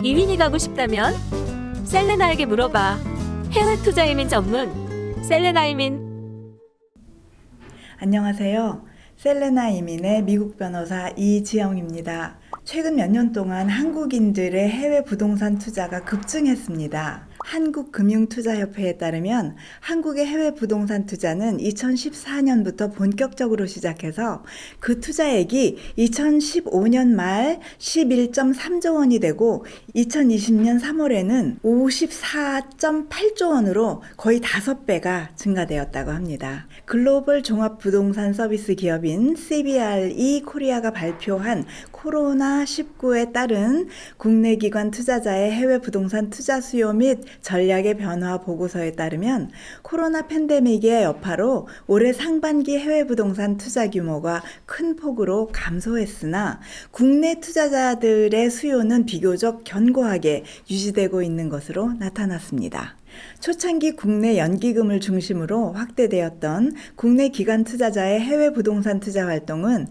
이민이 가고 싶다면 셀레나에게 물어봐. 해외 투자 이민 전문 셀레나 이민. 안녕하세요. 셀레나 이민의 미국 변호사 이지영입니다. 최근 몇 년 동안 한국인들의 해외 부동산 투자가 급증했습니다. 한국금융투자협회에 따르면 한국의 해외 부동산 투자는 2014년부터 본격적으로 시작해서 그 투자액이 2015년 말 11.3조 원이 되고 2020년 3월에는 54.8조 원으로 거의 5배가 증가되었다고 합니다. 글로벌 종합부동산 서비스 기업인 CBRE 코리아가 발표한 코로나19에 따른 국내 기관 투자자의 해외 부동산 투자 수요 및 전략의 변화 보고서에 따르면 코로나 팬데믹의 여파로 올해 상반기 해외 부동산 투자 규모가 큰 폭으로 감소했으나 국내 투자자들의 수요는 비교적 견고하게 유지되고 있는 것으로 나타났습니다. 초창기 국내 연기금을 중심으로 확대되었던 국내 기관 투자자의 해외 부동산 투자 활동은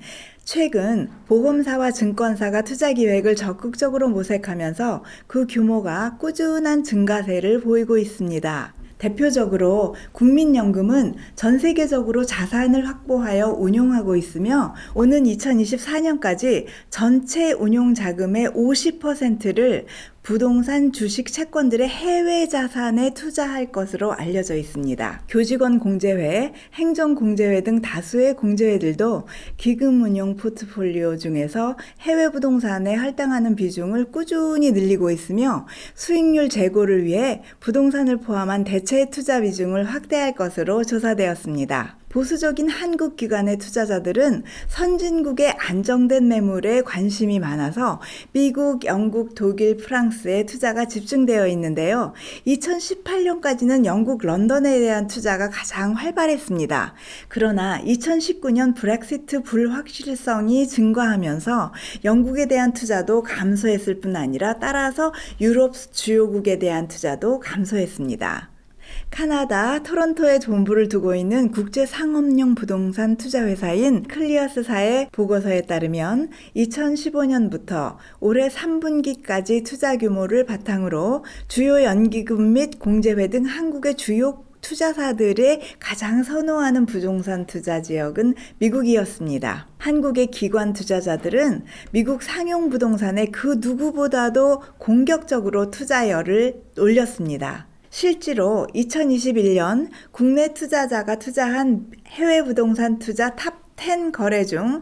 최근 보험사와 증권사가 투자 기획을 적극적으로 모색하면서 그 규모가 꾸준한 증가세를 보이고 있습니다. 대표적으로 국민연금은 전 세계적으로 자산을 확보하여 운용하고 있으며 오는 2024년까지 전체 운용 자금의 50%를 부동산, 주식, 채권들의 해외 자산에 투자할 것으로 알려져 있습니다. 교직원 공제회, 행정공제회 등 다수의 공제회들도 기금운용 포트폴리오 중에서 해외 부동산에 할당하는 비중을 꾸준히 늘리고 있으며 수익률 제고를 위해 부동산을 포함한 대체 투자 비중을 확대할 것으로 조사되었습니다. 보수적인 한국 기관의 투자자들은 선진국의 안정된 매물에 관심이 많아서 미국, 영국, 독일, 프랑스에 투자가 집중되어 있는데요. 2018년까지는 영국 런던에 대한 투자가 가장 활발했습니다. 그러나 2019년 브렉시트 불확실성이 증가하면서 영국에 대한 투자도 감소했을 뿐 아니라 따라서 유럽 주요국에 대한 투자도 감소했습니다. 카나다 토론토에 본부를 두고 있는 국제 상업용 부동산 투자회사인 클리어스사의 보고서에 따르면 2015년부터 올해 3분기까지 투자 규모를 바탕으로 주요 연기금 및 공제회 등 한국의 주요 투자사들의 가장 선호하는 부동산 투자 지역은 미국이었습니다. 한국의 기관 투자자들은 미국 상용 부동산에 그 누구보다도 공격적으로 투자열을 올렸습니다. 실제로 2021년 국내 투자자가 투자한 해외 부동산 투자 탑 10 거래 중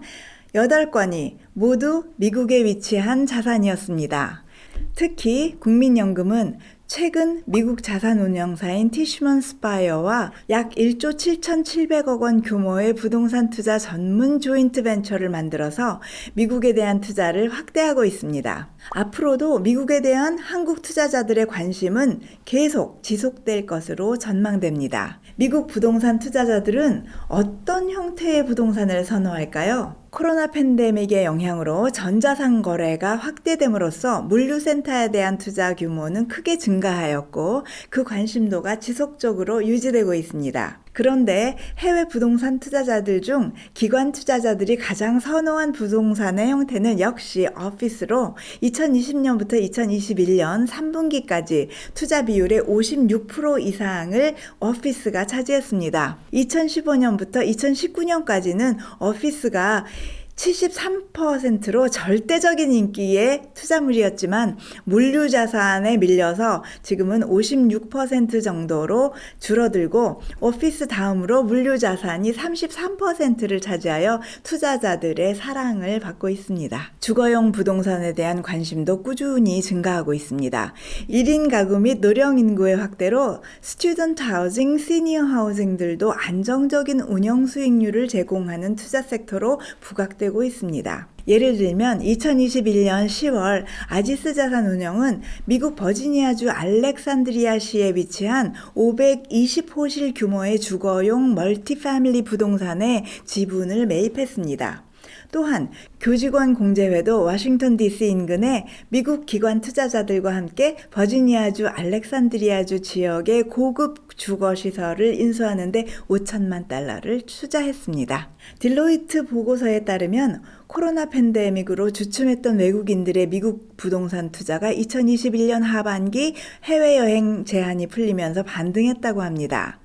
8건이 모두 미국에 위치한 자산이었습니다. 특히 국민연금은 최근 미국 자산운용사인 티슈먼 스파이어와 약 1조 7,700억 원 규모의 부동산 투자 전문 조인트 벤처를 만들어서 미국에 대한 투자를 확대하고 있습니다. 앞으로도 미국에 대한 한국 투자자들의 관심은 계속 지속될 것으로 전망됩니다. 미국 부동산 투자자들은 어떤 형태의 부동산을 선호할까요? 코로나 팬데믹의 영향으로 전자상 거래가 확대됨으로써 물류센터에 대한 투자 규모는 크게 증가하였고 그 관심도가 지속적으로 유지되고 있습니다. 그런데 해외 부동산 투자자들 중 기관 투자자들이 가장 선호한 부동산의 형태는 역시 오피스로 2020년부터 2021년 3분기까지 투자 비율의 56% 이상을 오피스가 차지했습니다. 2015년부터 2019년까지는 오피스가 73%로 절대적인 인기의 투자물이었지만 물류 자산에 밀려서 지금은 56% 정도로 줄어들고 오피스 다음으로 물류 자산이 33%를 차지하여 투자자들의 사랑을 받고 있습니다. 주거용 부동산에 대한 관심도 꾸준히 증가하고 있습니다. 1인 가구 및 노령 인구의 확대로 스튜던트 하우징, 시니어 하우징들도 안정적인 운영 수익률을 제공하는 투자 섹터로 부각되고 있습니다. 예를 들면 2021년 10월 아지스 자산운용은 미국 버지니아주 알렉산드리아시에 위치한 520호실 규모의 주거용 멀티패밀리 부동산에 지분을 매입했습니다. 또한 교직원 공제회도 워싱턴 DC 인근의 미국 기관 투자자들과 함께 버지니아주 알렉산드리아주 지역의 고급 주거시설을 인수하는 데 5천만 달러를 투자했습니다. 딜로이트 보고서에 따르면 코로나 팬데믹으로 주춤했던 외국인들의 미국 부동산 투자가 2021년 하반기 해외여행 제한이 풀리면서 반등했다고 합니다.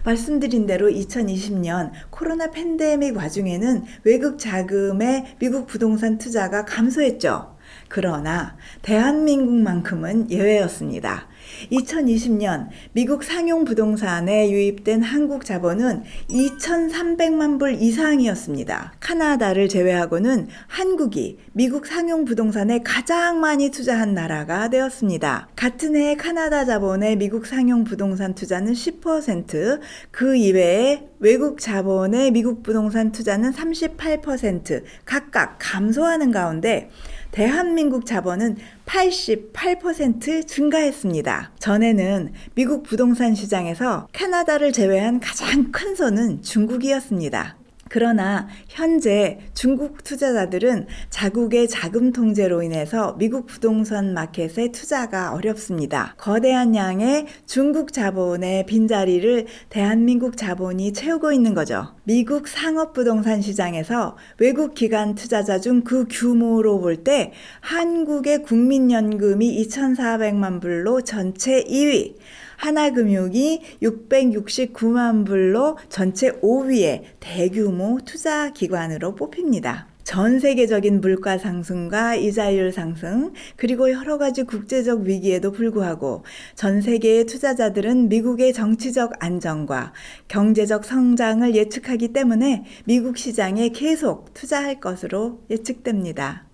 말씀드린 대로 2020년 코로나 팬데믹 와중에는 외국 자금의 미국 부동산 투자가 감소했죠. 그러나 대한민국만큼은 예외였습니다. 2020년 미국 상용 부동산에 유입된 한국 자본은 2,300만 불 이상이었습니다. 카나다를 제외하고는 한국이 미국 상용 부동산에 가장 많이 투자한 나라가 되었습니다. 같은 해 카나다 자본의 미국 상용 부동산 투자는 10%, 그 이외에 외국 자본의 미국 부동산 투자는 38% 각각 감소하는 가운데 대한민국 자본은 88% 증가했습니다. 전에는 미국 부동산 시장에서 캐나다를 제외한 가장 큰 손은 중국이었습니다. 그러나 현재 중국 투자자들은 자국의 자금 통제로 인해서 미국 부동산 마켓에 투자가 어렵습니다. 거대한 양의 중국 자본의 빈자리를 대한민국 자본이 채우고 있는 거죠. 미국 상업부동산 시장에서 외국 기관 투자자 중 그 규모로 볼 때 한국의 국민연금이 2,400만 불로 전체 2위, 하나금융이 669만 불로 전체 5위의 대규모 투자 기관으로 뽑힙니다. 전 세계적인 물가 상승과 이자율 상승, 그리고 여러 가지 국제적 위기에도 불구하고 전 세계의 투자자들은 미국의 정치적 안정과 경제적 성장을 예측하기 때문에 미국 시장에 계속 투자할 것으로 예측됩니다.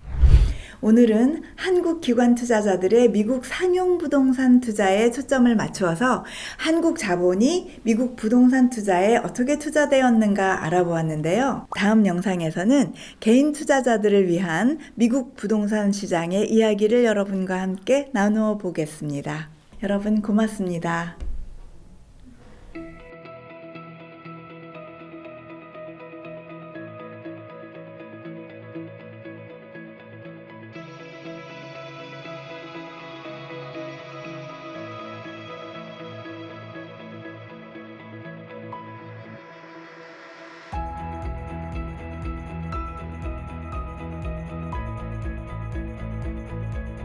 오늘은 한국 기관 투자자들의 미국 상용 부동산 투자에 초점을 맞추어서 한국 자본이 미국 부동산 투자에 어떻게 투자되었는가 알아보았는데요. 다음 영상에서는 개인 투자자들을 위한 미국 부동산 시장의 이야기를 여러분과 함께 나누어 보겠습니다. 여러분 고맙습니다.